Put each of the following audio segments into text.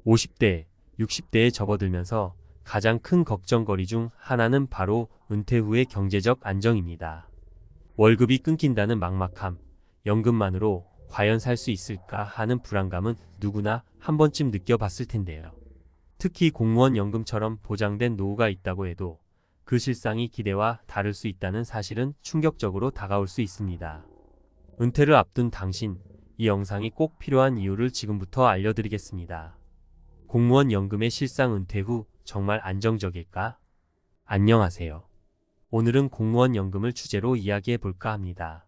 50대, 60대에 접어들면서 가장 큰 걱정거리 중 하나는 바로 은퇴 후의 경제적 안정입니다. 월급이 끊긴다는 막막함, 연금만으로 과연 살 수 있을까 하는 불안감은 누구나 한 번쯤 느껴봤을 텐데요. 특히 공무원 연금처럼 보장된 노후가 있다고 해도 그 실상이 기대와 다를 수 있다는 사실은 충격적으로 다가올 수 있습니다. 은퇴를 앞둔 당신, 이 영상이 꼭 필요한 이유를 지금부터 알려드리겠습니다. 공무원 연금의 실상 은퇴 후 정말 안정적일까? 안녕하세요. 오늘은 공무원 연금을 주제로 이야기해 볼까 합니다.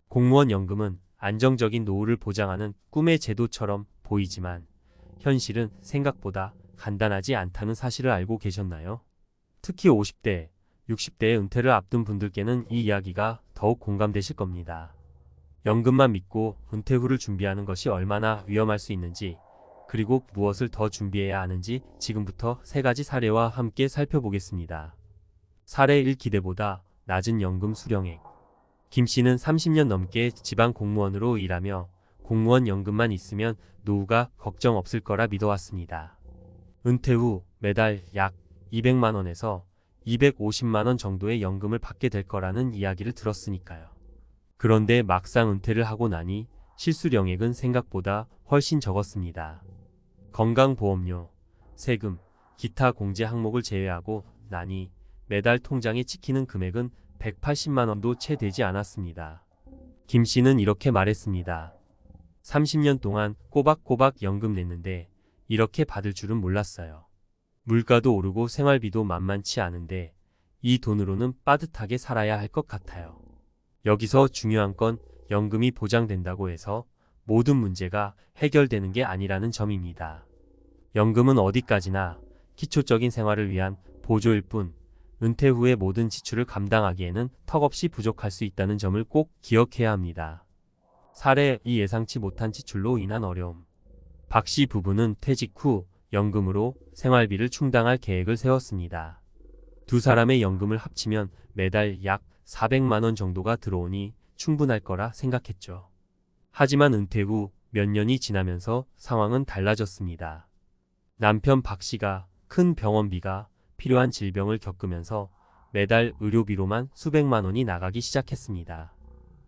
공무원 연금은 안정적인 노후를 보장하는 꿈의 제도처럼 보이지만 현실은 생각보다 간단하지 않다는 사실을 알고 계셨나요? 특히 50대, 60대의 은퇴를 앞둔 분들께는 이 이야기가 더욱 공감되실 겁니다. 연금만 믿고 은퇴 후를 준비하는 것이 얼마나 위험할 수 있는지, 그리고 무엇을 더 준비해야 하는지 지금부터 3가지 사례와 함께 살펴보겠습니다. 사례 1. 기대보다 낮은 연금 수령액. 김 씨는 30년 넘게 지방 공무원으로 일하며 공무원 연금만 있으면 노후가 걱정 없을 거라 믿어왔습니다. 은퇴 후 매달 약 200만 원에서 250만 원 정도의 연금을 받게 될 거라는 이야기를 들었으니까요. 그런데 막상 은퇴를 하고 나니 실수령액은 생각보다 훨씬 적었습니다. 건강보험료, 세금, 기타 공제 항목을 제외하고 나니 매달 통장에 찍히는 금액은 180만 원도 채 되지 않았습니다. 김 씨는 이렇게 말했습니다. 30년 동안 꼬박꼬박 연금 냈는데 이렇게 받을 줄은 몰랐어요. 물가도 오르고 생활비도 만만치 않은데 이 돈으로는 빠듯하게 살아야 할 것 같아요. 여기서 중요한 건 연금이 보장된다고 해서 모든 문제가 해결되는 게 아니라는 점입니다. 연금은 어디까지나 기초적인 생활을 위한 보조일 뿐 은퇴 후의 모든 지출을 감당하기에는 턱없이 부족할 수 있다는 점을 꼭 기억해야 합니다. 사례 2. 예상치 못한 지출로 인한 어려움. 박 씨 부부는 퇴직 후 연금으로 생활비를 충당할 계획을 세웠습니다. 두 사람의 연금을 합치면 매달 약 400만 원 정도가 들어오니 충분할 거라 생각했죠. 하지만 은퇴 후 몇 년이 지나면서 상황은 달라졌습니다. 남편 박 씨가 큰 병원비가 필요한 질병을 겪으면서 매달 의료비로만 수백만 원이 나가기 시작했습니다.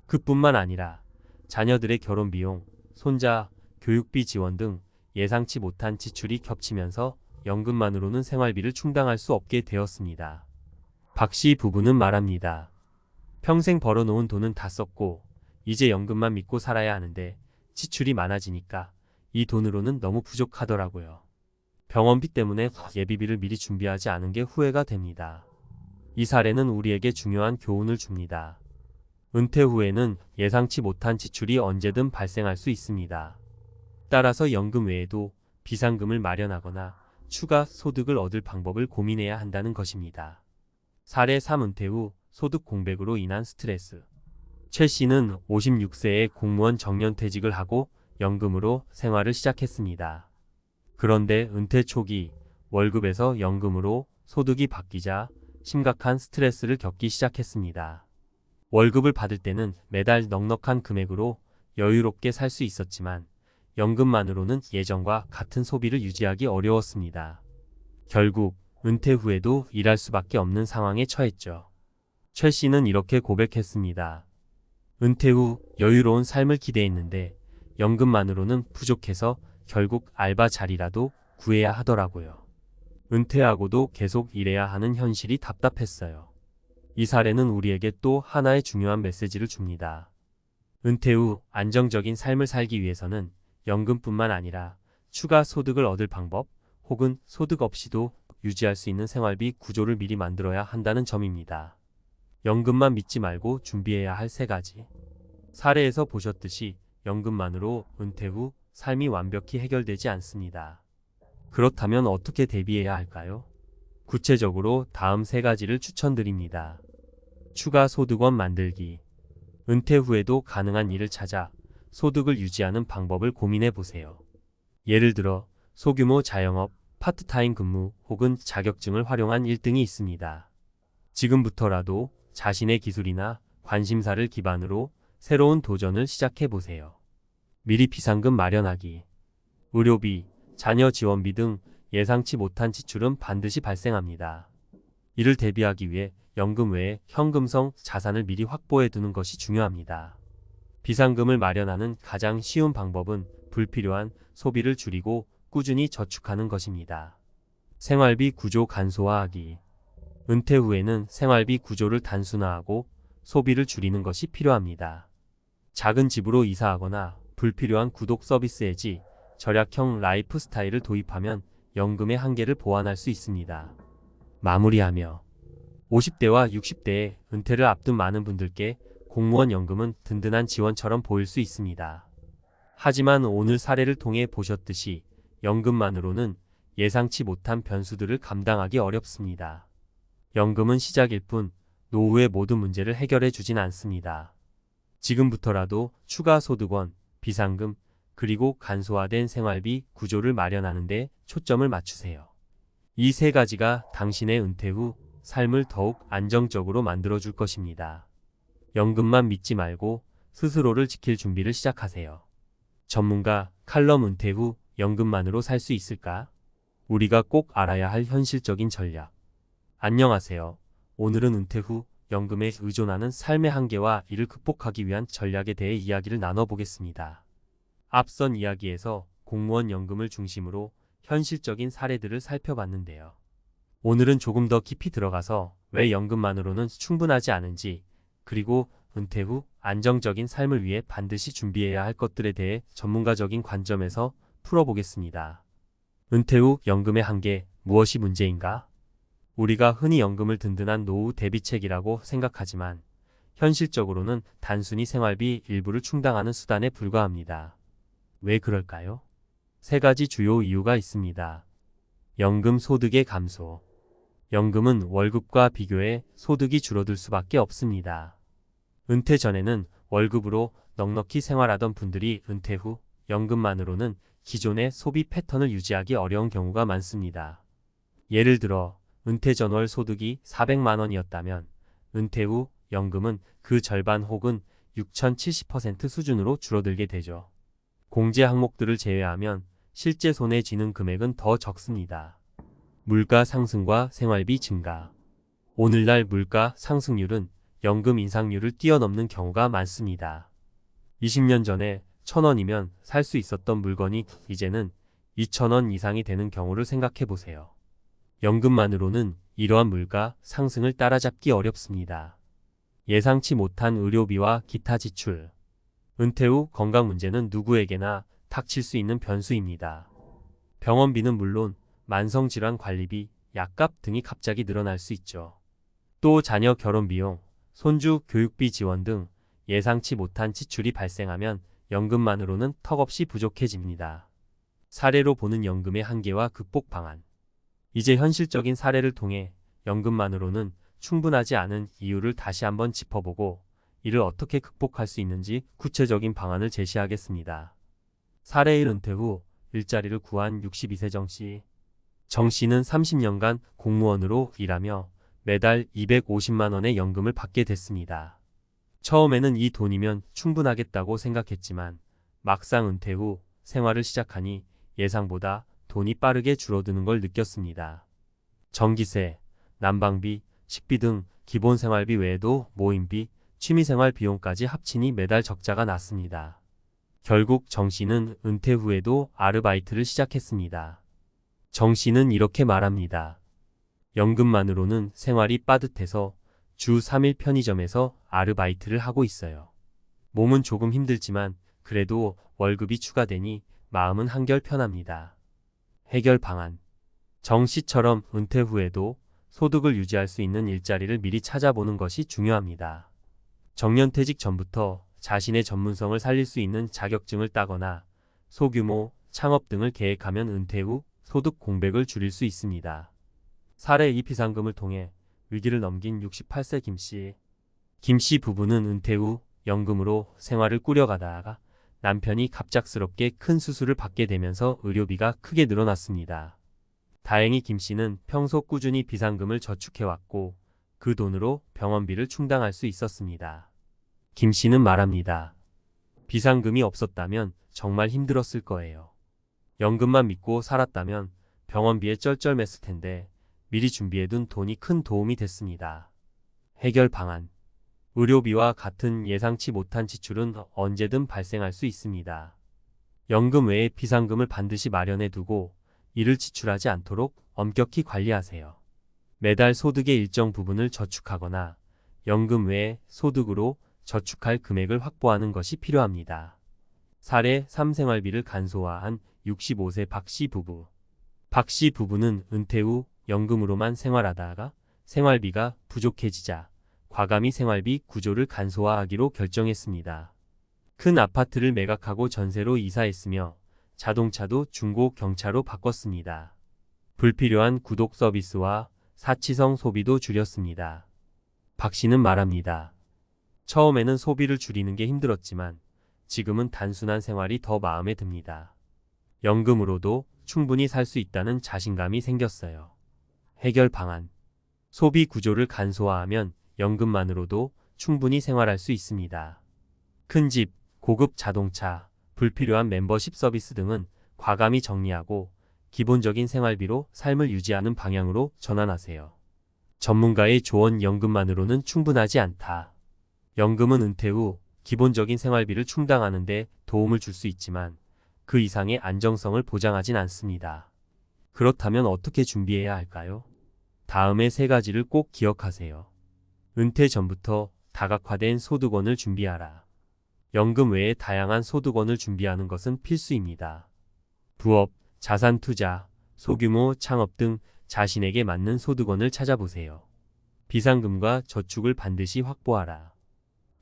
그뿐만 아니라 자녀들의 결혼비용, 손자 교육비 지원 등 예상치 못한 지출이 겹치면서 연금만으로는 생활비를 충당할 수 없게 되었습니다. 박 씨 부부는 말합니다. 평생 벌어놓은 돈은 다 썼고 이제 연금만 믿고 살아야 하는데 지출이 많아지니까 이 돈으로는 너무 부족하더라고요. 병원비 때문에 예비비를 미리 준비하지 않은 게 후회가 됩니다. 이 사례는 우리에게 중요한 교훈을 줍니다. 은퇴 후에는 예상치 못한 지출이 언제든 발생할 수 있습니다. 따라서 연금 외에도 비상금을 마련하거나 추가 소득을 얻을 방법을 고민해야 한다는 것입니다. 사례 3. 은퇴 후 소득 공백으로 인한 스트레스. 최 씨는 56세에 공무원 정년퇴직을 하고 연금으로 생활을 시작했습니다. 그런데 은퇴 초기 월급에서 연금으로 소득이 바뀌자 심각한 스트레스를 겪기 시작했습니다. 월급을 받을 때는 매달 넉넉한 금액으로 여유롭게 살 수 있었지만 연금만으로는 예전과 같은 소비를 유지하기 어려웠습니다. 결국 은퇴 후에도 일할 수밖에 없는 상황에 처했죠. 최 씨는 이렇게 고백했습니다. 은퇴 후 여유로운 삶을 기대했는데 연금만으로는 부족해서 결국 알바 자리라도 구해야 하더라고요. 은퇴하고도 계속 일해야 하는 현실이 답답했어요. 이 사례는 우리에게 또 하나의 중요한 메시지를 줍니다. 은퇴 후 안정적인 삶을 살기 위해서는 연금뿐만 아니라 추가 소득을 얻을 방법 혹은 소득 없이도 유지할 수 있는 생활비 구조를 미리 만들어야 한다는 점입니다. 연금만 믿지 말고 준비해야 할 3가지. 사례에서 보셨듯이 연금만으로 은퇴 후 삶이 완벽히 해결되지 않습니다. 그렇다면 어떻게 대비해야 할까요? 구체적으로 다음 3가지를 추천드립니다. 추가 소득원 만들기. 은퇴 후에도 가능한 일을 찾아 소득을 유지하는 방법을 고민해 보세요. 예를 들어 소규모 자영업, 파트타임 근무 혹은 자격증을 활용한 일 등이 있습니다. 지금부터라도 자신의 기술이나 관심사를 기반으로 새로운 도전을 시작해 보세요. 미리 비상금 마련하기. 의료비, 자녀 지원비 등 예상치 못한 지출은 반드시 발생합니다. 이를 대비하기 위해 연금 외에 현금성 자산을 미리 확보해 두는 것이 중요합니다. 비상금을 마련하는 가장 쉬운 방법은 불필요한 소비를 줄이고 꾸준히 저축하는 것입니다. 생활비 구조 간소화하기. 은퇴 후에는 생활비 구조를 단순화하고 소비를 줄이는 것이 필요합니다. 작은 집으로 이사하거나 불필요한 구독 서비스 해지, 절약형 라이프 스타일을 도입하면 연금의 한계를 보완할 수 있습니다. 마무리하며 50대와 60대의 은퇴를 앞둔 많은 분들께 공무원 연금은 든든한 지원처럼 보일 수 있습니다. 하지만 오늘 사례를 통해 보셨듯이 연금만으로는 예상치 못한 변수들을 감당하기 어렵습니다. 연금은 시작일 뿐 노후의 모든 문제를 해결해 주진 않습니다. 지금부터라도 추가 소득원, 비상금, 그리고 간소화된 생활비 구조를 마련하는 데 초점을 맞추세요. 이 세 가지가 당신의 은퇴 후 삶을 더욱 안정적으로 만들어줄 것입니다. 연금만 믿지 말고 스스로를 지킬 준비를 시작하세요. 전문가 칼럼 은퇴 후 연금만으로 살 수 있을까? 우리가 꼭 알아야 할 현실적인 전략. 안녕하세요. 오늘은 은퇴 후 연금에 의존하는 삶의 한계와 이를 극복하기 위한 전략에 대해 이야기를 나눠보겠습니다. 앞선 이야기에서 공무원 연금을 중심으로 현실적인 사례들을 살펴봤는데요. 오늘은 조금 더 깊이 들어가서 왜 연금만으로는 충분하지 않은지, 그리고 은퇴 후 안정적인 삶을 위해 반드시 준비해야 할 것들에 대해 전문가적인 관점에서 풀어보겠습니다. 은퇴 후 연금의 한계, 무엇이 문제인가? 우리가 흔히 연금을 든든한 노후 대비책이라고 생각하지만 현실적으로는 단순히 생활비 일부를 충당하는 수단에 불과합니다. 왜 그럴까요? 세 가지 주요 이유가 있습니다. 연금 소득의 감소. 연금은 월급과 비교해 소득이 줄어들 수밖에 없습니다. 은퇴 전에는 월급으로 넉넉히 생활하던 분들이 은퇴 후 연금만으로는 기존의 소비 패턴을 유지하기 어려운 경우가 많습니다. 예를 들어 은퇴 전 월 소득이 400만 원이었다면 은퇴 후 연금은 그 절반 혹은 6,070% 수준으로 줄어들게 되죠. 공제 항목들을 제외하면 실제 손에 쥐는 금액은 더 적습니다. 물가 상승과 생활비 증가. 오늘날 물가 상승률은 연금 인상률을 뛰어넘는 경우가 많습니다. 20년 전에 1,000원이면 살 수 있었던 물건이 이제는 2,000원 이상이 되는 경우를 생각해 보세요. 연금만으로는 이러한 물가 상승을 따라잡기 어렵습니다. 예상치 못한 의료비와 기타 지출. 은퇴 후 건강 문제는 누구에게나 닥칠 수 있는 변수입니다. 병원비는 물론 만성질환 관리비, 약값 등이 갑자기 늘어날 수 있죠. 또 자녀 결혼 비용, 손주 교육비 지원 등 예상치 못한 지출이 발생하면 연금만으로는 턱없이 부족해집니다. 사례로 보는 연금의 한계와 극복 방안. 이제 현실적인 사례를 통해 연금만으로는 충분하지 않은 이유를 다시 한번 짚어보고 이를 어떻게 극복할 수 있는지 구체적인 방안을 제시하겠습니다. 사례 1. 은퇴 후 일자리를 구한 62세 정 씨. 정 씨는 30년간 공무원으로 일하며 매달 250만 원의 연금을 받게 됐습니다. 처음에는 이 돈이면 충분하겠다고 생각했지만 막상 은퇴 후 생활을 시작하니 예상보다 돈이 빠르게 줄어드는 걸 느꼈습니다. 전기세, 난방비, 식비 등 기본 생활비 외에도 모임비, 취미생활 비용까지 합치니 매달 적자가 났습니다. 결국 정 씨는 은퇴 후에도 아르바이트를 시작했습니다. 정 씨는 이렇게 말합니다. 연금만으로는 생활이 빠듯해서 주 3일 편의점에서 아르바이트를 하고 있어요. 몸은 조금 힘들지만 그래도 월급이 추가되니 마음은 한결 편합니다. 해결 방안. 정 씨처럼 은퇴 후에도 소득을 유지할 수 있는 일자리를 미리 찾아보는 것이 중요합니다. 정년퇴직 전부터 자신의 전문성을 살릴 수 있는 자격증을 따거나 소규모 창업 등을 계획하면 은퇴 후 소득 공백을 줄일 수 있습니다. 사례 2. 비상금을 통해 위기를 넘긴 68세 김 씨. 김 씨 부부는 은퇴 후 연금으로 생활을 꾸려가다가 남편이 갑작스럽게 큰 수술을 받게 되면서 의료비가 크게 늘어났습니다. 다행히 김 씨는 평소 꾸준히 비상금을 저축해왔고 그 돈으로 병원비를 충당할 수 있었습니다. 김 씨는 말합니다. 비상금이 없었다면 정말 힘들었을 거예요. 연금만 믿고 살았다면 병원비에 쩔쩔맸을 텐데 미리 준비해둔 돈이 큰 도움이 됐습니다. 해결 방안. 의료비와 같은 예상치 못한 지출은 언제든 발생할 수 있습니다. 연금 외에 비상금을 반드시 마련해 두고 이를 지출하지 않도록 엄격히 관리하세요. 매달 소득의 일정 부분을 저축하거나 연금 외에 소득으로 저축할 금액을 확보하는 것이 필요합니다. 사례 3. 생활비를 간소화한 65세 박씨 부부. 박씨 부부는 은퇴 후 연금으로만 생활하다가 생활비가 부족해지자 과감히 생활비 구조를 간소화하기로 결정했습니다. 큰 아파트를 매각하고 전세로 이사했으며 자동차도 중고 경차로 바꿨습니다. 불필요한 구독 서비스와 사치성 소비도 줄였습니다. 박 씨는 말합니다. 처음에는 소비를 줄이는 게 힘들었지만 지금은 단순한 생활이 더 마음에 듭니다. 연금으로도 충분히 살 수 있다는 자신감이 생겼어요. 해결 방안. 소비 구조를 간소화하면 연금만으로도 충분히 생활할 수 있습니다. 큰 집, 고급 자동차, 불필요한 멤버십 서비스 등은 과감히 정리하고 기본적인 생활비로 삶을 유지하는 방향으로 전환하세요. 전문가의 조언. 연금만으로는 충분하지 않다. 연금은 은퇴 후 기본적인 생활비를 충당하는 데 도움을 줄 수 있지만 그 이상의 안정성을 보장하진 않습니다. 그렇다면 어떻게 준비해야 할까요? 다음의 3가지를 꼭 기억하세요. 은퇴 전부터 다각화된 소득원을 준비하라. 연금 외에 다양한 소득원을 준비하는 것은 필수입니다. 부업, 자산 투자, 소규모 창업 등 자신에게 맞는 소득원을 찾아보세요. 비상금과 저축을 반드시 확보하라.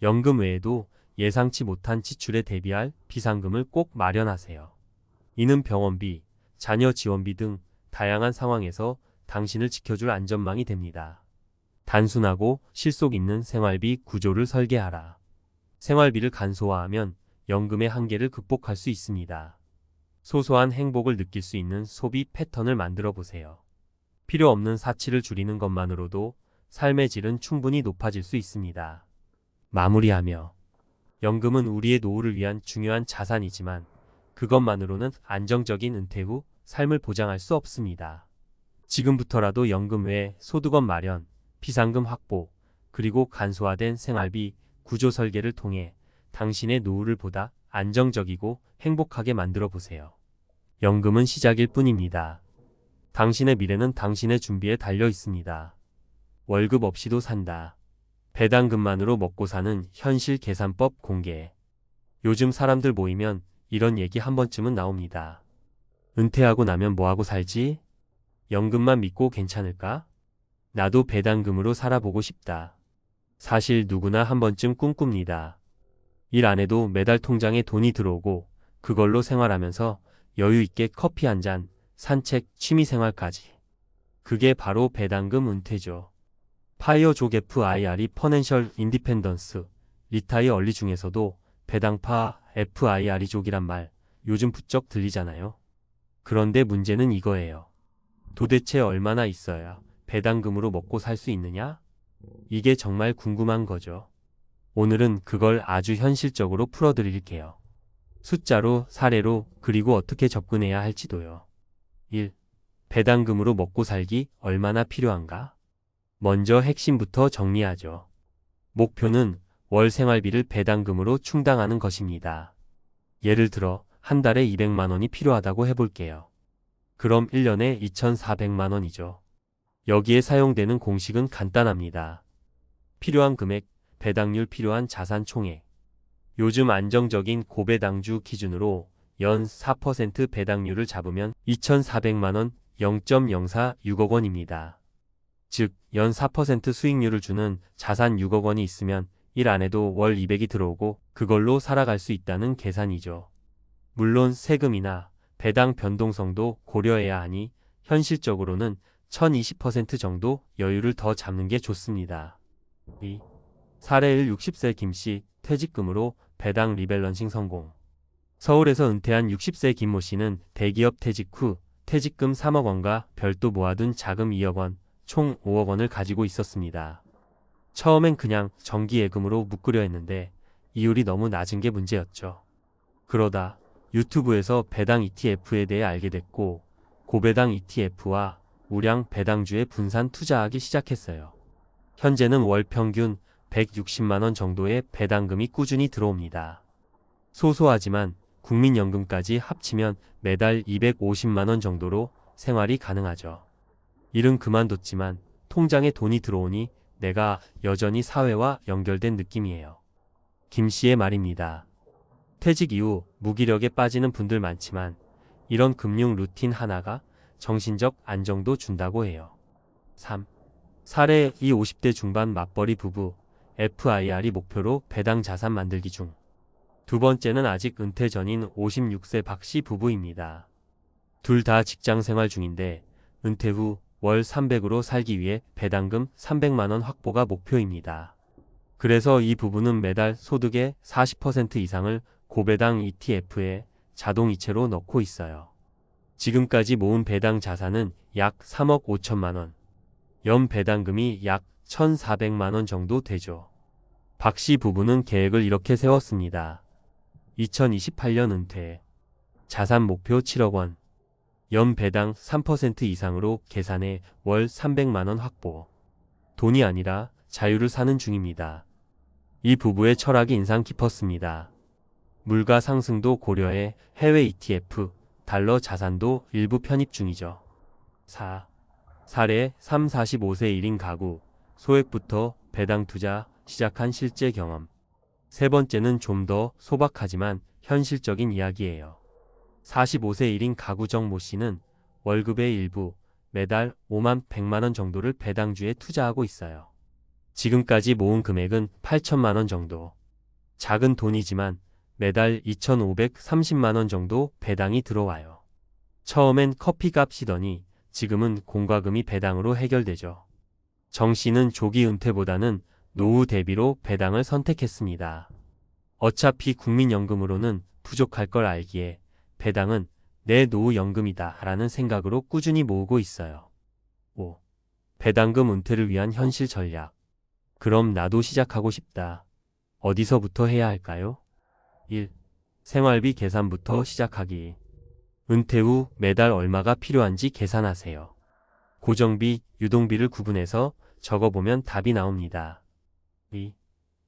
연금 외에도 예상치 못한 지출에 대비할 비상금을 꼭 마련하세요. 이는 병원비, 자녀 지원비 등 다양한 상황에서 당신을 지켜줄 안전망이 됩니다. 단순하고 실속 있는 생활비 구조를 설계하라. 생활비를 간소화하면 연금의 한계를 극복할 수 있습니다. 소소한 행복을 느낄 수 있는 소비 패턴을 만들어 보세요. 필요 없는 사치를 줄이는 것만으로도 삶의 질은 충분히 높아질 수 있습니다. 마무리하며 연금은 우리의 노후를 위한 중요한 자산이지만 그것만으로는 안정적인 은퇴 후 삶을 보장할 수 없습니다. 지금부터라도 연금 외에 소득원 마련, 비상금 확보, 그리고 간소화된 생활비 구조 설계를 통해 당신의 노후를 보다 안정적이고 행복하게 만들어 보세요. 연금은 시작일 뿐입니다. 당신의 미래는 당신의 준비에 달려 있습니다. 월급 없이도 산다. 배당금만으로 먹고 사는 현실 계산법 공개. 요즘 사람들 모이면 이런 얘기 한 번쯤은 나옵니다. 은퇴하고 나면 뭐하고 살지? 연금만 믿고 괜찮을까? 나도 배당금으로 살아보고 싶다. 사실 누구나 한 번쯤 꿈꿉니다. 일 안 해도 매달 통장에 돈이 들어오고 그걸로 생활하면서 여유 있게 커피 한 잔, 산책, 취미생활까지. 그게 바로 배당금 은퇴죠. 파이어족 FIRE 퍼넨셜 인디펜던스, 리타이어 얼리 중에서도 배당파 FIRE족이란 말 요즘 부쩍 들리잖아요. 그런데 문제는 이거예요. 도대체 얼마나 있어야 배당금으로 먹고 살 수 있느냐? 이게 정말 궁금한 거죠. 오늘은 그걸 아주 현실적으로 풀어드릴게요. 숫자로, 사례로, 그리고 어떻게 접근해야 할지도요. 1. 배당금으로 먹고 살기 얼마나 필요한가? 먼저 핵심부터 정리하죠. 목표는 월 생활비를 배당금으로 충당하는 것입니다. 예를 들어 한 달에 200만 원이 필요하다고 해볼게요. 그럼 1년에 2,400만 원이죠. 여기에 사용되는 공식은 간단합니다. 필요한 금액, 배당률 필요한 자산 총액. 요즘 안정적인 고배당주 기준으로 연 4% 배당률을 잡으면 2,400만 원 0.046억 원입니다. 즉, 연 4% 수익률을 주는 자산 6억 원이 있으면 일 안 해도 월 200이 들어오고 그걸로 살아갈 수 있다는 계산이죠. 물론 세금이나 배당 변동성도 고려해야 하니 현실적으로는 1020% 정도 여유를 더 잡는 게 좋습니다. 2. 사례 1. 60세 김씨 퇴직금으로 배당 리밸런싱 성공. 서울에서 은퇴한 60세 김모 씨는 대기업 퇴직 후 퇴직금 3억 원과 별도 모아둔 자금 2억 원, 총 5억 원을 가지고 있었습니다. 처음엔 그냥 정기예금으로 묶으려 했는데 이율이 너무 낮은 게 문제였죠. 그러다 유튜브에서 배당 ETF에 대해 알게 됐고 고배당 ETF와 우량 배당주에 분산 투자하기 시작했어요. 현재는 월 평균 160만원 정도의 배당금이 꾸준히 들어옵니다. 소소하지만 국민연금까지 합치면 매달 250만원 정도로 생활이 가능하죠. 일은 그만뒀지만 통장에 돈이 들어오니 내가 여전히 사회와 연결된 느낌이에요. 김 씨의 말입니다. 퇴직 이후 무기력에 빠지는 분들 많지만 이런 금융 루틴 하나가 정신적 안정도 준다고 해요. 3. 사례 이 50대 중반 맞벌이 부부 FIR이 목표로 배당 자산 만들기 중. 두 번째는 아직 은퇴 전인 56세 박 씨 부부입니다. 둘 다 직장 생활 중인데 은퇴 후 월 300으로 살기 위해 배당금 300만원 확보가 목표입니다. 그래서 이 부부는 매달 소득의 40% 이상을 고배당 ETF에 자동이체로 넣고 있어요. 지금까지 모은 배당 자산은 약 3억 5천만원, 연 배당금이 약 1,400만원 정도 되죠. 박 씨 부부는 계획을 이렇게 세웠습니다. 2028년 은퇴, 자산 목표 7억 원, 연 배당 3% 이상으로 계산해 월 300만원 확보. 돈이 아니라 자유를 사는 중입니다. 이 부부의 철학이 인상 깊었습니다. 물가 상승도 고려해 해외 ETF, 달러 자산도 일부 편입 중이죠. 4. 사례 3, 45세 1인 가구, 소액부터 배당 투자 시작한 실제 경험. 세 번째는 좀 더 소박하지만 현실적인 이야기예요. 45세 1인 가구 정모 씨는 월급의 일부 매달 5만 100만원 정도를 배당주에 투자하고 있어요. 지금까지 모은 금액은 8천만원 정도. 작은 돈이지만 매달 2,530만원 정도 배당이 들어와요. 처음엔 커피값이더니 지금은 공과금이 배당으로 해결되죠. 정 씨는 조기 은퇴보다는 노후 대비로 배당을 선택했습니다. 어차피 국민연금으로는 부족할 걸 알기에 배당은 내 노후연금이다 라는 생각으로 꾸준히 모으고 있어요. 5. 배당금 은퇴를 위한 현실 전략. 그럼 나도 시작하고 싶다. 어디서부터 해야 할까요? 1. 생활비 계산부터 시작하기. 은퇴 후 매달 얼마가 필요한지 계산하세요. 고정비, 유동비를 구분해서 적어보면 답이 나옵니다. 2.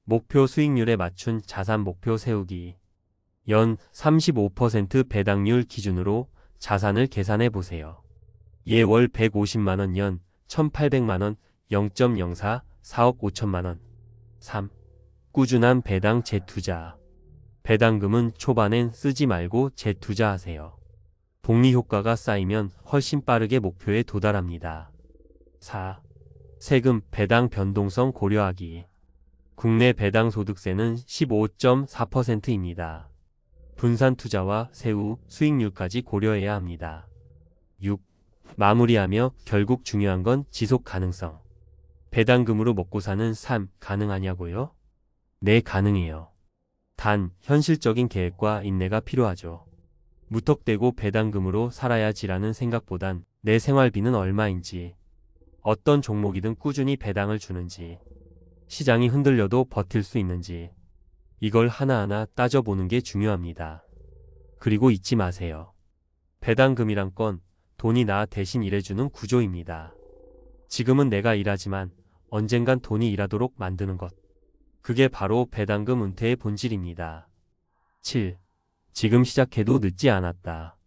목표 수익률에 맞춘 자산 목표 세우기. 연 35% 배당률 기준으로 자산을 계산해 보세요. 월 150만원 연 1800만원 0.04 4억 5천만원. 3. 꾸준한 배당 재투자. 배당금은 초반엔 쓰지 말고 재투자하세요. 복리 효과가 쌓이면 훨씬 빠르게 목표에 도달합니다. 4. 세금 배당 변동성 고려하기. 국내 배당 소득세는 15.4%입니다. 분산 투자와 세후 수익률까지 고려해야 합니다. 6. 마무리하며 결국 중요한 건 지속 가능성. 배당금으로 먹고 사는 삶 가능하냐고요? 네, 가능해요. 단 현실적인 계획과 인내가 필요하죠. 무턱대고 배당금으로 살아야지라는 생각보단 내 생활비는 얼마인지, 어떤 종목이든 꾸준히 배당을 주는지, 시장이 흔들려도 버틸 수 있는지 이걸 하나하나 따져보는 게 중요합니다. 그리고 잊지 마세요. 배당금이란 건 돈이 나 대신 일해주는 구조입니다. 지금은 내가 일하지만 언젠간 돈이 일하도록 만드는 것. 그게 바로 배당금 은퇴의 본질입니다. 7. 지금 시작해도 늦지 않았다.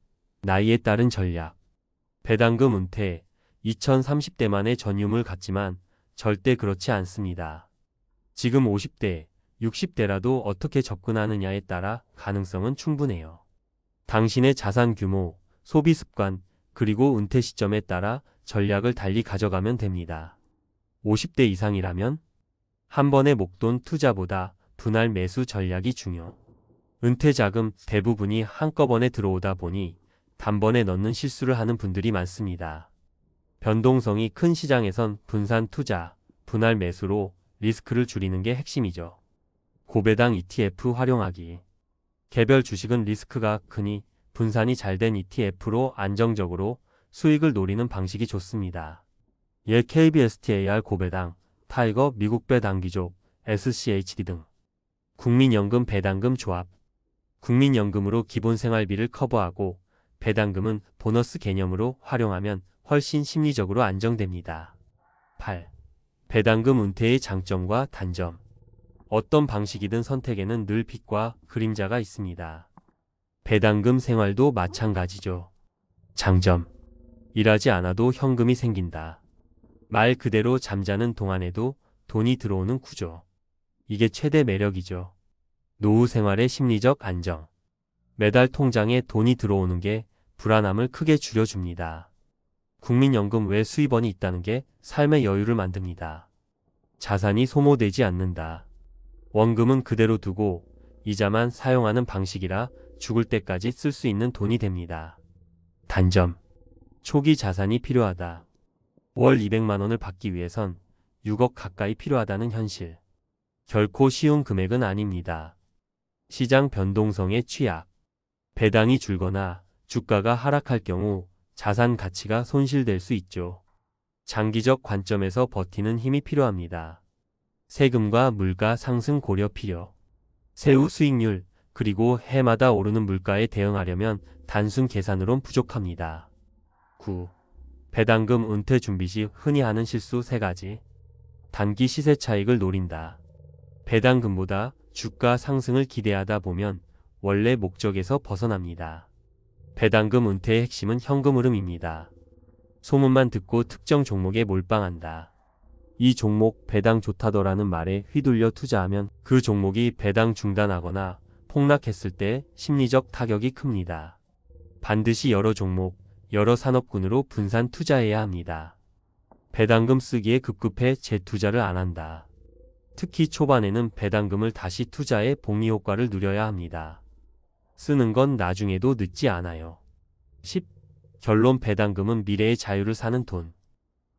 나이에 따른 전략. 배당금 은퇴 2030대만의 전유물 같지만 절대 그렇지 않습니다. 지금 50대, 60대라도 어떻게 접근하느냐에 따라 가능성은 충분해요. 당신의 자산 규모, 소비 습관, 그리고 은퇴 시점에 따라 전략을 달리 가져가면 됩니다. 50대 이상이라면 한 번의 목돈 투자보다 분할 매수 전략이 중요. 은퇴 자금 대부분이 한꺼번에 들어오다 보니 단번에 넣는 실수를 하는 분들이 많습니다. 변동성이 큰 시장에선 분산 투자, 분할 매수로 리스크를 줄이는 게 핵심이죠. 고배당 ETF 활용하기. 개별 주식은 리스크가 크니 분산이 잘 된 ETF로 안정적으로 수익을 노리는 방식이 좋습니다. KBSTAR 고배당, 타이거 미국 배당귀족, SCHD 등. 국민연금 배당금 조합. 국민연금으로 기본 생활비를 커버하고 배당금은 보너스 개념으로 활용하면 훨씬 심리적으로 안정됩니다. 8. 배당금 은퇴의 장점과 단점. 어떤 방식이든 선택에는 늘 빛과 그림자가 있습니다. 배당금 생활도 마찬가지죠. 장점. 일하지 않아도 현금이 생긴다. 말 그대로 잠자는 동안에도 돈이 들어오는 구조. 이게 최대 매력이죠. 노후 생활의 심리적 안정. 매달 통장에 돈이 들어오는 게 불안함을 크게 줄여줍니다. 국민연금 외 수입원이 있다는 게 삶의 여유를 만듭니다. 자산이 소모되지 않는다. 원금은 그대로 두고 이자만 사용하는 방식이라 죽을 때까지 쓸 수 있는 돈이 됩니다. 단점. 초기 자산이 필요하다. 월 200만 원을 받기 위해선 6억 가까이 필요하다는 현실. 결코 쉬운 금액은 아닙니다. 시장 변동성의 취약. 배당이 줄거나 주가가 하락할 경우 자산 가치가 손실될 수 있죠. 장기적 관점에서 버티는 힘이 필요합니다. 세금과 물가 상승 고려 필요. 세후 수익률, 그리고 해마다 오르는 물가에 대응하려면 단순 계산으론 부족합니다. 9. 배당금 은퇴 준비 시 흔히 하는 실수 3가지. 단기 시세 차익을 노린다. 배당금보다 주가 상승을 기대하다 보면 원래 목적에서 벗어납니다. 배당금 은퇴의 핵심은 현금 흐름입니다. 소문만 듣고 특정 종목에 몰빵한다. 이 종목 배당 좋다더라는 말에 휘둘려 투자하면 그 종목이 배당 중단하거나 폭락했을 때 심리적 타격이 큽니다. 반드시 여러 종목, 여러 산업군으로 분산 투자해야 합니다. 배당금 쓰기에 급급해 재투자를 안 한다. 특히 초반에는 배당금을 다시 투자해 복리 효과를 누려야 합니다. 쓰는 건 나중에도 늦지 않아요. 10. 결론. 배당금은 미래의 자유를 사는 돈.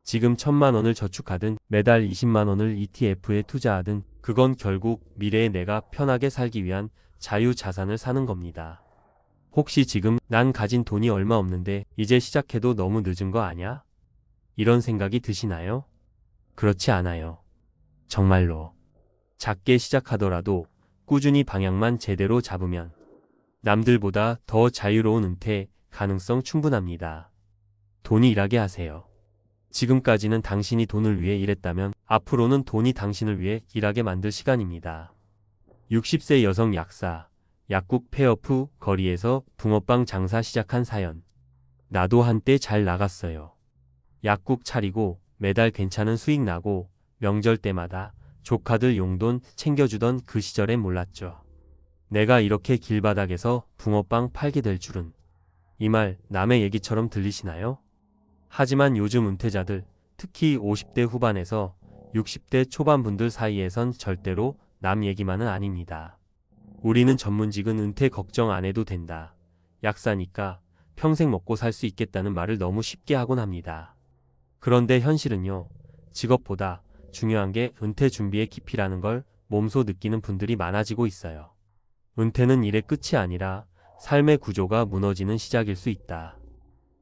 지금 1,000만 원을 저축하든 매달 20만 원을 ETF에 투자하든 그건 결국 미래의 내가 편하게 살기 위한 자유자산을 사는 겁니다. 혹시 지금 난 가진 돈이 얼마 없는데 이제 시작해도 너무 늦은 거 아냐? 이런 생각이 드시나요? 그렇지 않아요. 정말로. 작게 시작하더라도 꾸준히 방향만 제대로 잡으면 남들보다 더 자유로운 은퇴 가능성 충분합니다. 돈이 일하게 하세요. 지금까지는 당신이 돈을 위해 일했다면 앞으로는 돈이 당신을 위해 일하게 만들 시간입니다. 60세 여성 약사. 약국 폐업 후 거리에서 붕어빵 장사 시작한 사연. 나도 한때 잘 나갔어요. 약국 차리고 매달 괜찮은 수익 나고 명절 때마다 조카들 용돈 챙겨주던 그 시절엔 몰랐죠. 내가 이렇게 길바닥에서 붕어빵 팔게 될 줄은. 이 말 남의 얘기처럼 들리시나요? 하지만 요즘 은퇴자들, 특히 50대 후반에서 60대 초반 분들 사이에선 절대로 남 얘기만은 아닙니다. 우리는 전문직은 은퇴 걱정 안 해도 된다. 약사니까 평생 먹고 살 수 있겠다는 말을 너무 쉽게 하곤 합니다. 그런데 현실은요. 직업보다 중요한 게 은퇴 준비의 깊이라는 걸 몸소 느끼는 분들이 많아지고 있어요. 은퇴는 일의 끝이 아니라 삶의 구조가 무너지는 시작일 수 있다.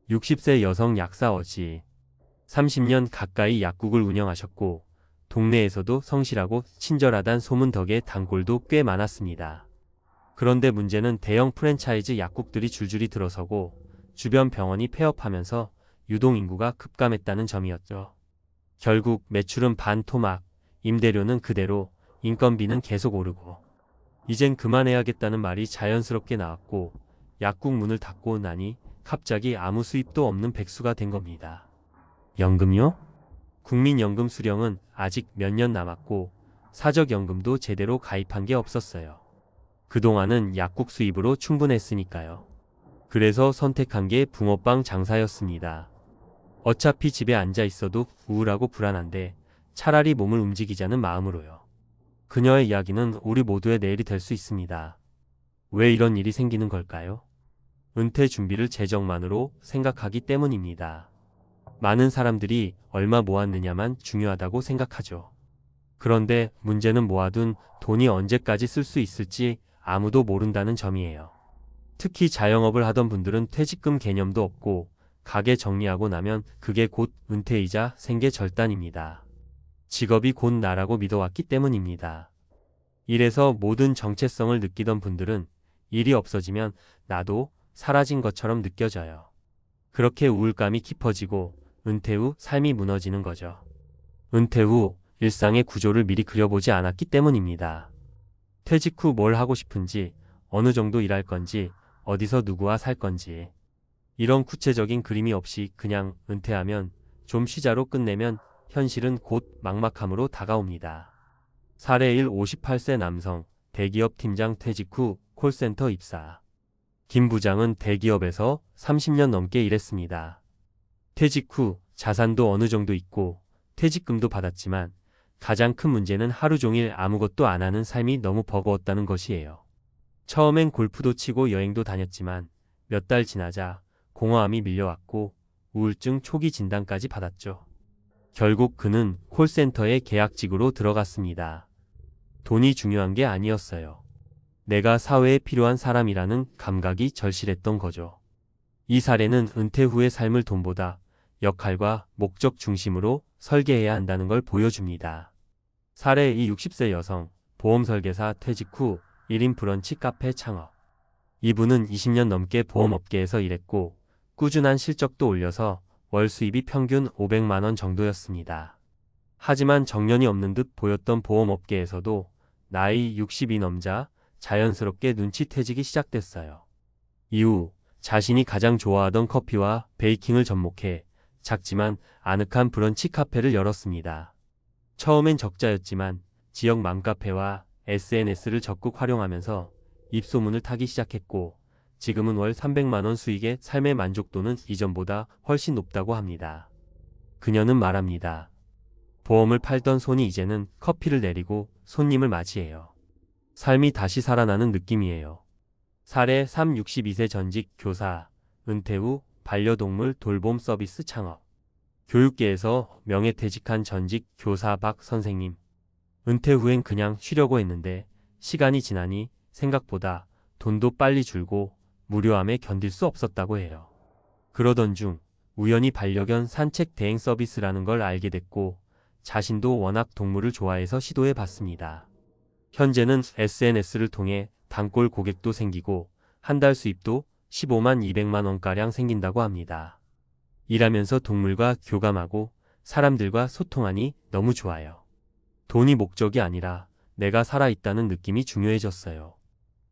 60세 여성 약사 어지. 30년 가까이 약국을 운영하셨고 동네에서도 성실하고 친절하단 소문 덕에 단골도 꽤 많았습니다. 그런데 문제는 대형 프랜차이즈 약국들이 줄줄이 들어서고 주변 병원이 폐업하면서 유동인구가 급감했다는 점이었죠. 결국 매출은 반토막, 임대료는 그대로, 인건비는 계속 오르고 이젠 그만해야겠다는 말이 자연스럽게 나왔고 약국 문을 닫고 나니 갑자기 아무 수입도 없는 백수가 된 겁니다. 연금요? 국민연금 수령은 아직 몇 년 남았고 사적연금도 제대로 가입한 게 없었어요. 그동안은 약국 수입으로 충분했으니까요. 그래서 선택한 게 붕어빵 장사였습니다. 어차피 집에 앉아 있어도 우울하고 불안한데 차라리 몸을 움직이자는 마음으로요. 그녀의 이야기는 우리 모두의 내일이 될 수 있습니다. 왜 이런 일이 생기는 걸까요? 은퇴 준비를 재정만으로 생각하기 때문입니다. 많은 사람들이 얼마 모았느냐만 중요하다고 생각하죠. 그런데 문제는 모아둔 돈이 언제까지 쓸 수 있을지 아무도 모른다는 점이에요. 특히 자영업을 하던 분들은 퇴직금 개념도 없고 가게 정리하고 나면 그게 곧 은퇴이자 생계 절단입니다. 직업이 곧 나라고 믿어왔기 때문입니다. 이래서 모든 정체성을 느끼던 분들은 일이 없어지면 나도 사라진 것처럼 느껴져요. 그렇게 우울감이 깊어지고 은퇴 후 삶이 무너지는 거죠. 은퇴 후 일상의 구조를 미리 그려보지 않았기 때문입니다. 퇴직 후 뭘 하고 싶은지, 어느 정도 일할 건지, 어디서 누구와 살 건지. 이런 구체적인 그림이 없이 그냥 은퇴하면 좀 쉬자로 끝내면 현실은 곧 막막함으로 다가옵니다. 사례 1. 58세 남성, 대기업 팀장 퇴직 후 콜센터 입사. 김 부장은 대기업에서 30년 넘게 일했습니다. 퇴직 후 자산도 어느 정도 있고 퇴직금도 받았지만 가장 큰 문제는 하루 종일 아무것도 안 하는 삶이 너무 버거웠다는 것이에요. 처음엔 골프도 치고 여행도 다녔지만 몇 달 지나자 공허함이 밀려왔고 우울증 초기 진단까지 받았죠. 결국 그는 콜센터에 계약직으로 들어갔습니다. 돈이 중요한 게 아니었어요. 내가 사회에 필요한 사람이라는 감각이 절실했던 거죠. 이 사례는 은퇴 후의 삶을 돈보다 역할과 목적 중심으로 설계해야 한다는 걸 보여줍니다. 사례 2. 60세 여성, 보험 설계사 퇴직 후 1인 브런치 카페 창업. 이분은 20년 넘게 보험업계에서 일했고 꾸준한 실적도 올려서 월 수입이 평균 500만 원 정도였습니다. 하지만 정년이 없는 듯 보였던 보험업계에서도 나이 62 넘자 자연스럽게 눈치채지기 시작됐어요. 이후 자신이 가장 좋아하던 커피와 베이킹을 접목해 작지만 아늑한 브런치 카페를 열었습니다. 처음엔 적자였지만 지역 맘카페와 SNS를 적극 활용하면서 입소문을 타기 시작했고 지금은 월 300만 원 수익의 삶의 만족도는 이전보다 훨씬 높다고 합니다. 그녀는 말합니다. 보험을 팔던 손이 이제는 커피를 내리고 손님을 맞이해요. 삶이 다시 살아나는 느낌이에요. 사례 3. 62세 전직 교사, 은퇴 후 반려동물 돌봄 서비스 창업. 교육계에서 명예퇴직한 전직 교사 박 선생님. 은퇴 후엔 그냥 쉬려고 했는데 시간이 지나니 생각보다 돈도 빨리 줄고 무료함에 견딜 수 없었다고 해요. 그러던 중 우연히 반려견 산책 대행 서비스라는 걸 알게 됐고 자신도 워낙 동물을 좋아해서 시도해 봤습니다. 현재는 SNS를 통해 단골 고객도 생기고 한 달 수입도 15만 200만 원가량 생긴다고 합니다. 일하면서 동물과 교감하고 사람들과 소통하니 너무 좋아요. 돈이 목적이 아니라 내가 살아있다는 느낌이 중요해졌어요.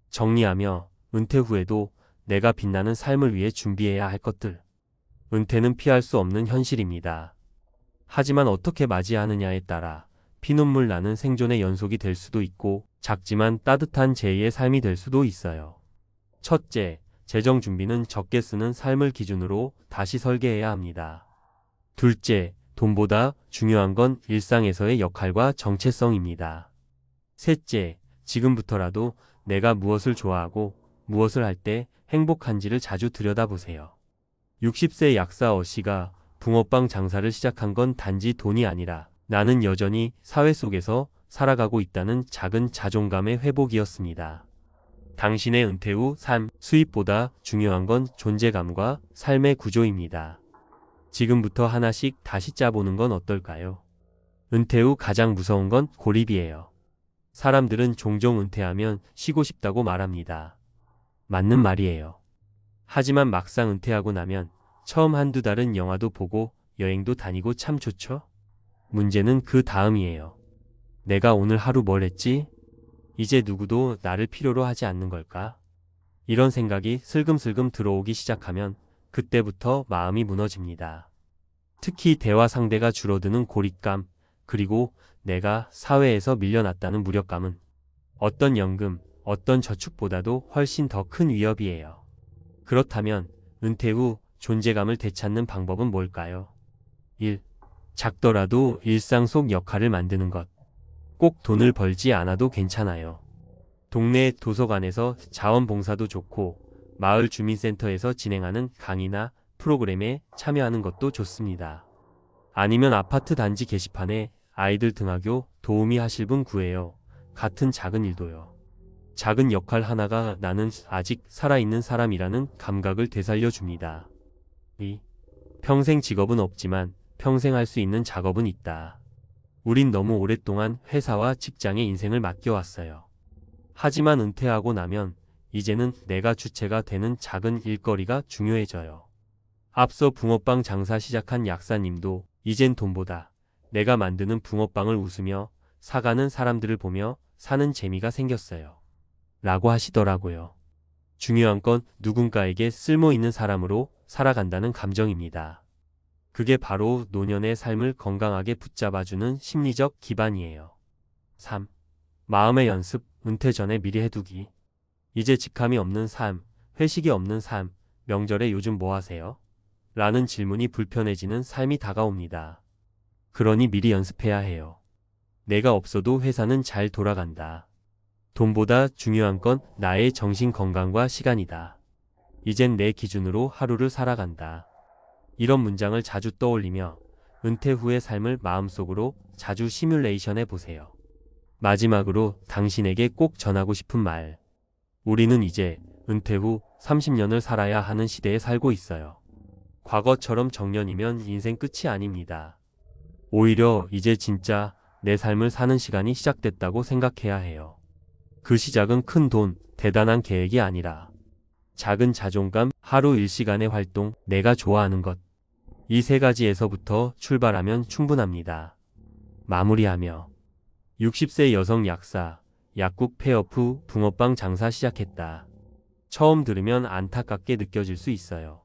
정리하며 은퇴 후에도 내가 빛나는 삶을 위해 준비해야 할 것들. 은퇴는 피할 수 없는 현실입니다. 하지만 어떻게 맞이하느냐에 따라 피눈물 나는 생존의 연속이 될 수도 있고 작지만 따뜻한 제2의 삶이 될 수도 있어요. 첫째, 재정 준비는 적게 쓰는 삶을 기준으로 다시 설계해야 합니다. 둘째, 돈보다 중요한 건 일상에서의 역할과 정체성입니다. 셋째, 지금부터라도 내가 무엇을 좋아하고 무엇을 할 때 행복한지를 자주 들여다보세요. 60세 약사 어씨가 붕어빵 장사를 시작한 건 단지 돈이 아니라 나는 여전히 사회 속에서 살아가고 있다는 작은 자존감의 회복이었습니다. 당신의 은퇴 후 삶, 수입보다 중요한 건 존재감과 삶의 구조입니다. 지금부터 하나씩 다시 짜보는 건 어떨까요? 은퇴 후 가장 무서운 건 고립이에요. 사람들은 종종 은퇴하면 쉬고 싶다고 말합니다. 맞는 말이에요. 하지만 막상 은퇴하고 나면 처음 한두 달은 영화도 보고 여행도 다니고 참 좋죠? 문제는 그 다음이에요. 내가 오늘 하루 뭘 했지? 이제 누구도 나를 필요로 하지 않는 걸까? 이런 생각이 슬금슬금 들어오기 시작하면 그때부터 마음이 무너집니다. 특히 대화 상대가 줄어드는 고립감, 그리고 내가 사회에서 밀려났다는 무력감은 어떤 연금, 어떤 저축보다도 훨씬 더 큰 위협이에요. 그렇다면 은퇴 후 존재감을 되찾는 방법은 뭘까요? 1. 작더라도 일상 속 역할을 만드는 것. 꼭 돈을 벌지 않아도 괜찮아요. 동네 도서관에서 자원봉사도 좋고 마을 주민센터에서 진행하는 강의나 프로그램에 참여하는 것도 좋습니다. 아니면 아파트 단지 게시판에 아이들 등하교 도우미 하실 분 구해요. 같은 작은 일도요. 작은 역할 하나가 나는 아직 살아있는 사람이라는 감각을 되살려줍니다. 2. 평생 직업은 없지만 평생 할 수 있는 작업은 있다. 우린 너무 오랫동안 회사와 직장에 인생을 맡겨왔어요. 하지만 은퇴하고 나면 이제는 내가 주체가 되는 작은 일거리가 중요해져요. 앞서 붕어빵 장사 시작한 약사님도 이젠 돈보다 내가 만드는 붕어빵을 웃으며 사가는 사람들을 보며 사는 재미가 생겼어요. 라고 하시더라고요. 중요한 건 누군가에게 쓸모 있는 사람으로 살아간다는 감정입니다. 그게 바로 노년의 삶을 건강하게 붙잡아주는 심리적 기반이에요. 3. 마음의 연습, 은퇴 전에 미리 해두기. 이제 직함이 없는 삶, 회식이 없는 삶, 명절에 요즘 뭐 하세요? 라는 질문이 불편해지는 삶이 다가옵니다. 그러니 미리 연습해야 해요. 내가 없어도 회사는 잘 돌아간다. 돈보다 중요한 건 나의 정신 건강과 시간이다. 이젠 내 기준으로 하루를 살아간다. 이런 문장을 자주 떠올리며 은퇴 후의 삶을 마음속으로 자주 시뮬레이션해 보세요. 마지막으로 당신에게 꼭 전하고 싶은 말. 우리는 이제 은퇴 후 30년을 살아야 하는 시대에 살고 있어요. 과거처럼 정년이면 인생 끝이 아닙니다. 오히려 이제 진짜 내 삶을 사는 시간이 시작됐다고 생각해야 해요. 그 시작은 큰 돈, 대단한 계획이 아니라 작은 자존감, 하루 일시간의 활동, 내가 좋아하는 것. 이 세 가지에서부터 출발하면 충분합니다. 마무리하며 60세 여성 약사, 약국 폐업 후 붕어빵 장사 시작했다. 처음 들으면 안타깝게 느껴질 수 있어요.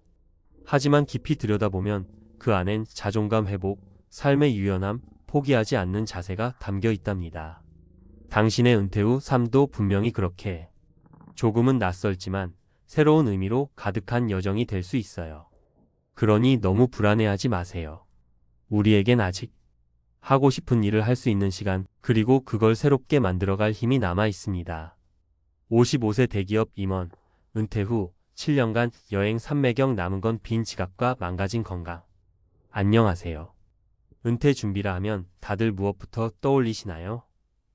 하지만 깊이 들여다보면 그 안엔 자존감 회복, 삶의 유연함, 포기하지 않는 자세가 담겨 있답니다. 당신의 은퇴 후 삶도 분명히 그렇게 조금은 낯설지만 새로운 의미로 가득한 여정이 될 수 있어요. 그러니 너무 불안해하지 마세요. 우리에겐 아직 하고 싶은 일을 할 수 있는 시간, 그리고 그걸 새롭게 만들어갈 힘이 남아 있습니다. 55세 대기업 임원, 은퇴 후 7년간 여행 산매경 남은 건 빈 지갑과 망가진 건강. 안녕하세요. 은퇴 준비라 하면 다들 무엇부터 떠올리시나요?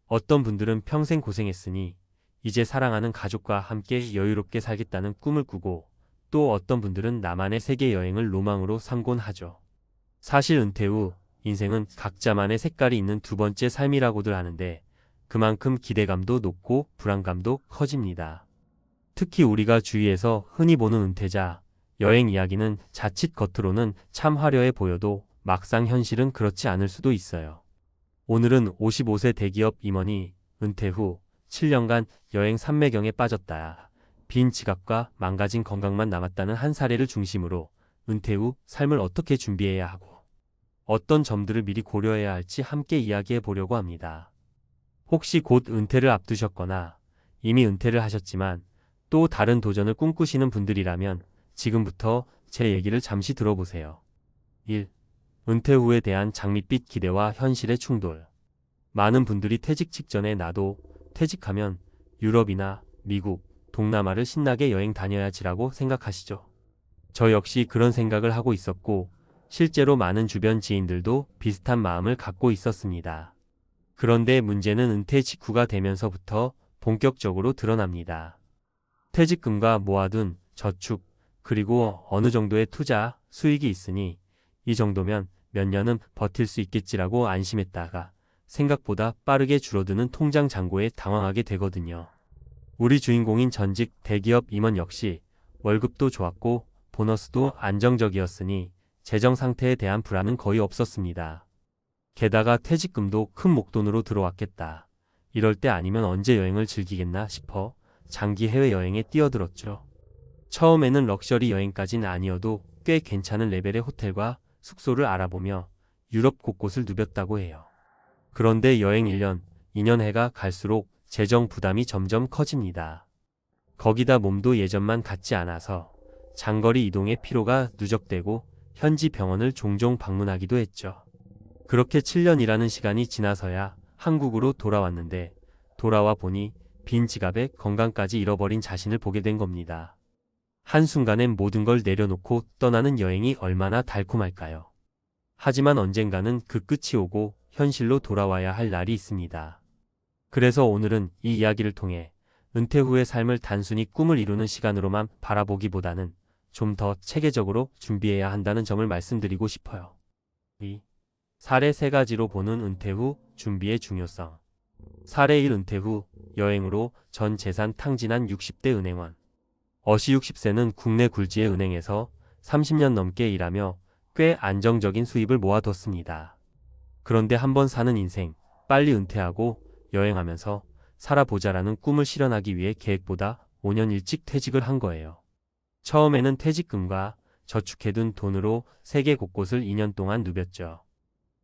어떤 분들은 평생 고생했으니 이제 사랑하는 가족과 함께 여유롭게 살겠다는 꿈을 꾸고, 또 어떤 분들은 나만의 세계 여행을 로망으로 삼곤 하죠. 사실 은퇴 후 인생은 각자만의 색깔이 있는 두 번째 삶이라고들 하는데 그만큼 기대감도 높고 불안감도 커집니다. 특히 우리가 주위에서 흔히 보는 은퇴자, 여행 이야기는 자칫 겉으로는 참 화려해 보여도 막상 현실은 그렇지 않을 수도 있어요. 오늘은 55세 대기업 임원이 은퇴 후 7년간 여행 산매경에 빠졌다. 빈 지갑과 망가진 건강만 남았다는 한 사례를 중심으로 은퇴 후 삶을 어떻게 준비해야 하고 어떤 점들을 미리 고려해야 할지 함께 이야기해 보려고 합니다. 혹시 곧 은퇴를 앞두셨거나 이미 은퇴를 하셨지만 또 다른 도전을 꿈꾸시는 분들이라면 지금부터 제 얘기를 잠시 들어보세요. 1. 은퇴 후에 대한 장밋빛 기대와 현실의 충돌. 많은 분들이 퇴직 직전에 나도 퇴직하면 유럽이나 미국, 동남아를 신나게 여행 다녀야지라고 생각하시죠. 저 역시 그런 생각을 하고 있었고 실제로 많은 주변 지인들도 비슷한 마음을 갖고 있었습니다. 그런데 문제는 은퇴 직후가 되면서부터 본격적으로 드러납니다. 퇴직금과 모아둔 저축, 그리고 어느 정도의 투자, 수익이 있으니 이 정도면 몇 년은 버틸 수 있겠지라고 안심했다가 생각보다 빠르게 줄어드는 통장 잔고에 당황하게 되거든요. 우리 주인공인 전직 대기업 임원 역시 월급도 좋았고 보너스도 안정적이었으니 재정 상태에 대한 불안은 거의 없었습니다. 게다가 퇴직금도 큰 목돈으로 들어왔겠다. 이럴 때 아니면 언제 여행을 즐기겠나 싶어 장기 해외여행에 뛰어들었죠. 처음에는 럭셔리 여행까진 아니어도 꽤 괜찮은 레벨의 호텔과 숙소를 알아보며 유럽 곳곳을 누볐다고 해요. 그런데 여행 1년, 2년 해가 갈수록 재정 부담이 점점 커집니다. 거기다 몸도 예전만 같지 않아서 장거리 이동의 피로가 누적되고 현지 병원을 종종 방문하기도 했죠. 그렇게 7년이라는 시간이 지나서야 한국으로 돌아왔는데 돌아와 보니 빈 지갑에 건강까지 잃어버린 자신을 보게 된 겁니다. 한순간엔 모든 걸 내려놓고 떠나는 여행이 얼마나 달콤할까요? 하지만 언젠가는 그 끝이 오고 현실로 돌아와야 할 날이 있습니다. 그래서 오늘은 이 이야기를 통해 은퇴 후의 삶을 단순히 꿈을 이루는 시간으로만 바라보기보다는 좀 더 체계적으로 준비해야 한다는 점을 말씀드리고 싶어요. 2. 사례 3가지로 보는 은퇴 후 준비의 중요성. 사례 1. 은퇴 후 여행으로 전 재산 탕진한 60대 은행원. 어시 60세는 국내 굴지의 은행에서 30년 넘게 일하며 꽤 안정적인 수입을 모아뒀습니다. 그런데 한번 사는 인생, 빨리 은퇴하고 여행하면서 살아보자라는 꿈을 실현하기 위해 계획보다 5년 일찍 퇴직을 한 거예요. 처음에는 퇴직금과 저축해둔 돈으로 세계 곳곳을 2년 동안 누볐죠.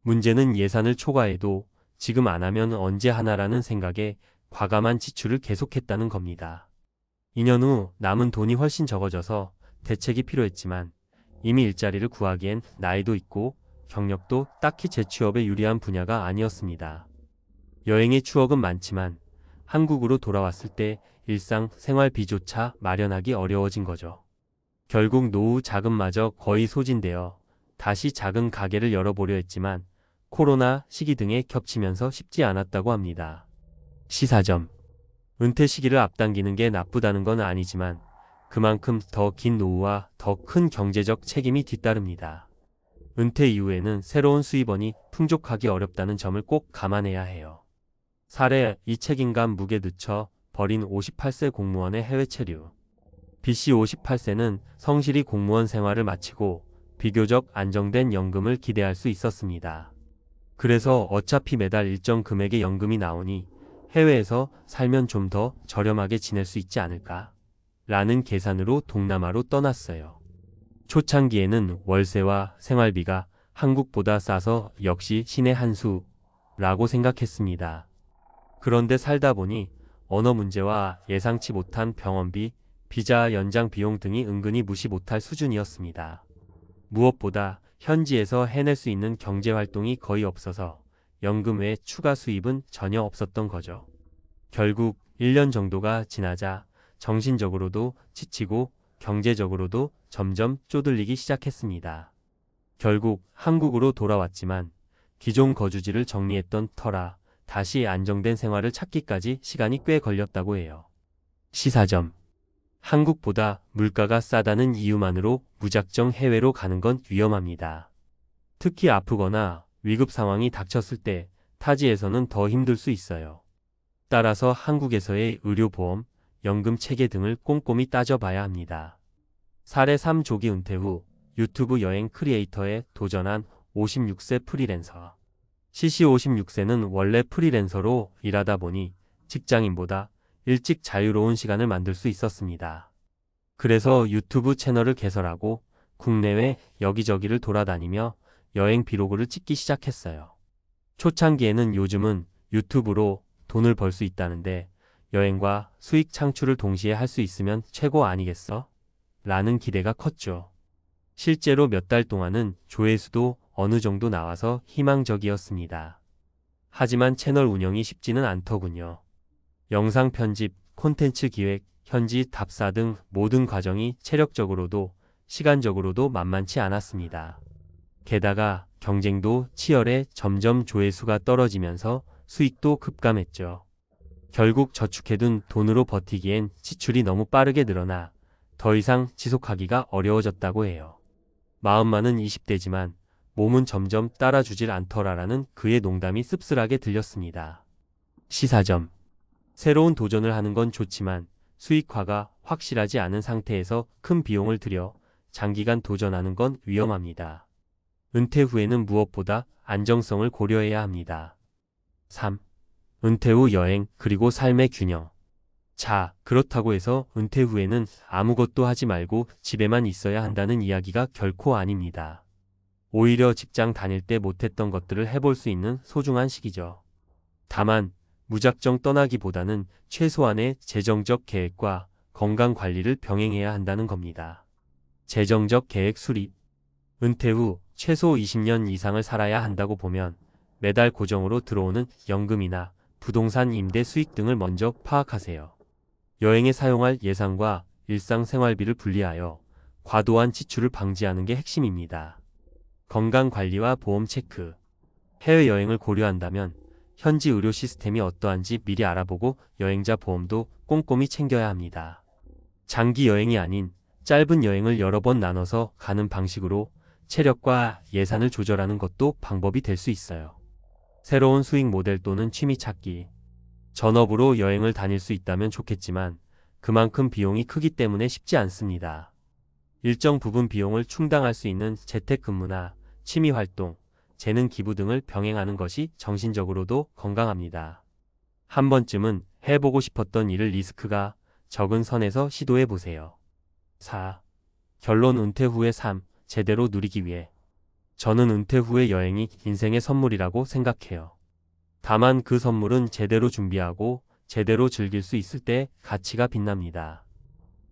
문제는 예산을 초과해도 지금 안 하면 언제 하나라는 생각에 과감한 지출을 계속했다는 겁니다. 2년 후 남은 돈이 훨씬 적어져서 대책이 필요했지만 이미 일자리를 구하기엔 나이도 있고 경력도 딱히 재취업에 유리한 분야가 아니었습니다. 여행의 추억은 많지만 한국으로 돌아왔을 때 일상 생활비조차 마련하기 어려워진 거죠. 결국 노후 자금마저 거의 소진되어 다시 작은 가게를 열어보려 했지만 코로나 시기 등에 겹치면서 쉽지 않았다고 합니다. 시사점. 은퇴 시기를 앞당기는 게 나쁘다는 건 아니지만 그만큼 더 긴 노후와 더 큰 경제적 책임이 뒤따릅니다. 은퇴 이후에는 새로운 수입원이 풍족하기 어렵다는 점을 꼭 감안해야 해요. 사례 이 책임감 무게 늦춰 버린 58세 공무원의 해외 체류. B씨 58세는 성실히 공무원 생활을 마치고 비교적 안정된 연금을 기대할 수 있었습니다. 그래서 어차피 매달 일정 금액의 연금이 나오니 해외에서 살면 좀 더 저렴하게 지낼 수 있지 않을까? 라는 계산으로 동남아로 떠났어요. 초창기에는 월세와 생활비가 한국보다 싸서 역시 신의 한 수라고 생각했습니다. 그런데 살다 보니 언어 문제와 예상치 못한 병원비, 비자 연장 비용 등이 은근히 무시 못할 수준이었습니다. 무엇보다 현지에서 해낼 수 있는 경제활동이 거의 없어서 연금 외 추가 수입은 전혀 없었던 거죠. 결국 1년 정도가 지나자 정신적으로도 지치고 경제적으로도 점점 쪼들리기 시작했습니다. 결국 한국으로 돌아왔지만 기존 거주지를 정리했던 터라 다시 안정된 생활을 찾기까지 시간이 꽤 걸렸다고 해요. 시사점. 한국보다 물가가 싸다는 이유만으로 무작정 해외로 가는 건 위험합니다. 특히 아프거나 위급 상황이 닥쳤을 때 타지에서는 더 힘들 수 있어요. 따라서 한국에서의 의료보험, 연금 체계 등을 꼼꼼히 따져봐야 합니다. 사례 3조기 은퇴 후 유튜브 여행 크리에이터에 도전한 56세 프리랜서. CC 56세는 원래 프리랜서로 일하다 보니 직장인보다 일찍 자유로운 시간을 만들 수 있었습니다. 그래서 유튜브 채널을 개설하고 국내외 여기저기를 돌아다니며 여행 비로그를 찍기 시작했어요. 초창기에는 요즘은 유튜브로 돈을 벌 수 있다는데 여행과 수익 창출을 동시에 할 수 있으면 최고 아니겠어? 라는 기대가 컸죠. 실제로 몇 달 동안은 조회수도 어느 정도 나와서 희망적이었습니다. 하지만 채널 운영이 쉽지는 않더군요. 영상 편집, 콘텐츠 기획, 현지 답사 등 모든 과정이 체력적으로도 시간적으로도 만만치 않았습니다. 게다가 경쟁도 치열해 점점 조회수가 떨어지면서 수익도 급감했죠. 결국 저축해둔 돈으로 버티기엔 지출이 너무 빠르게 늘어나 더 이상 지속하기가 어려워졌다고 해요. 마음만은 20대지만 몸은 점점 따라주질 않더라라는 그의 농담이 씁쓸하게 들렸습니다. 시사점. 새로운 도전을 하는 건 좋지만 수익화가 확실하지 않은 상태에서 큰 비용을 들여 장기간 도전하는 건 위험합니다. 은퇴 후에는 무엇보다 안정성을 고려해야 합니다. 3. 은퇴 후 여행 그리고 삶의 균형. 자, 그렇다고 해서 은퇴 후에는 아무것도 하지 말고 집에만 있어야 한다는 이야기가 결코 아닙니다. 오히려 직장 다닐 때 못했던 것들을 해볼 수 있는 소중한 시기죠. 다만 무작정 떠나기보다는 최소한의 재정적 계획과 건강 관리를 병행해야 한다는 겁니다. 재정적 계획 수립. 은퇴 후 최소 20년 이상을 살아야 한다고 보면 매달 고정으로 들어오는 연금이나 부동산 임대 수익 등을 먼저 파악하세요. 여행에 사용할 예산과 일상생활비를 분리하여 과도한 지출을 방지하는 게 핵심입니다. 건강관리와 보험 체크. 해외여행을 고려한다면 현지 의료 시스템이 어떠한지 미리 알아보고 여행자 보험도 꼼꼼히 챙겨야 합니다. 장기 여행이 아닌 짧은 여행을 여러 번 나눠서 가는 방식으로 체력과 예산을 조절하는 것도 방법이 될 수 있어요. 새로운 수익 모델 또는 취미 찾기. 전업으로 여행을 다닐 수 있다면 좋겠지만 그만큼 비용이 크기 때문에 쉽지 않습니다. 일정 부분 비용을 충당할 수 있는 재택근무나 취미활동, 재능 기부 등을 병행하는 것이 정신적으로도 건강합니다. 한 번쯤은 해보고 싶었던 일을 리스크가 적은 선에서 시도해 보세요. 4. 결론 은퇴 후의 삶, 제대로 누리기 위해. 저는 은퇴 후의 여행이 인생의 선물이라고 생각해요. 다만 그 선물은 제대로 준비하고 제대로 즐길 수 있을 때 가치가 빛납니다.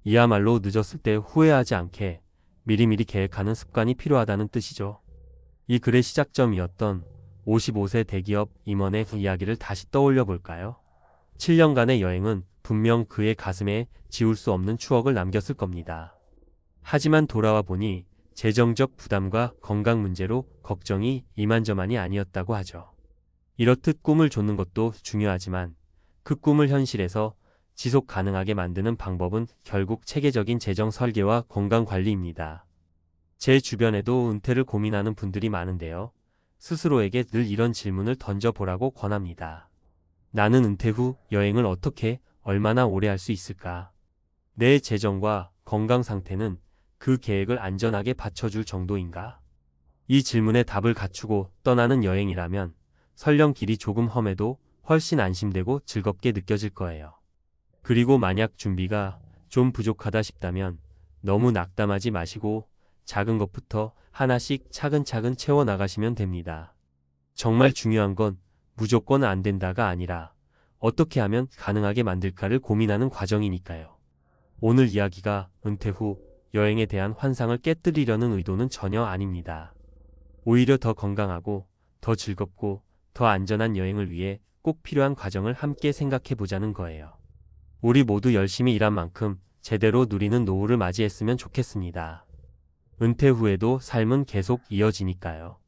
이야말로 늦었을 때 후회하지 않게 미리미리 계획하는 습관이 필요하다는 뜻이죠. 이 글의 시작점이었던 55세 대기업 임원의 이야기를 다시 떠올려 볼까요? 7년간의 여행은 분명 그의 가슴에 지울 수 없는 추억을 남겼을 겁니다. 하지만 돌아와 보니 재정적 부담과 건강 문제로 걱정이 이만저만이 아니었다고 하죠. 이렇듯 꿈을 좇는 것도 중요하지만 그 꿈을 현실에서 지속 가능하게 만드는 방법은 결국 체계적인 재정 설계와 건강 관리입니다. 제 주변에도 은퇴를 고민하는 분들이 많은데요. 스스로에게 늘 이런 질문을 던져보라고 권합니다. 나는 은퇴 후 여행을 어떻게, 얼마나 오래 할 수 있을까? 내 재정과 건강 상태는 그 계획을 안전하게 받쳐줄 정도인가? 이 질문에 답을 갖추고 떠나는 여행이라면 설령 길이 조금 험해도 훨씬 안심되고 즐겁게 느껴질 거예요. 그리고 만약 준비가 좀 부족하다 싶다면 너무 낙담하지 마시고 작은 것부터 하나씩 차근차근 채워나가시면 됩니다. 정말 중요한 건 무조건 안 된다가 아니라 어떻게 하면 가능하게 만들까를 고민하는 과정이니까요. 오늘 이야기가 은퇴 후 여행에 대한 환상을 깨뜨리려는 의도는 전혀 아닙니다. 오히려 더 건강하고 더 즐겁고 더 안전한 여행을 위해 꼭 필요한 과정을 함께 생각해 보자는 거예요. 우리 모두 열심히 일한 만큼 제대로 누리는 노후를 맞이했으면 좋겠습니다. 은퇴 후에도 삶은 계속 이어지니까요.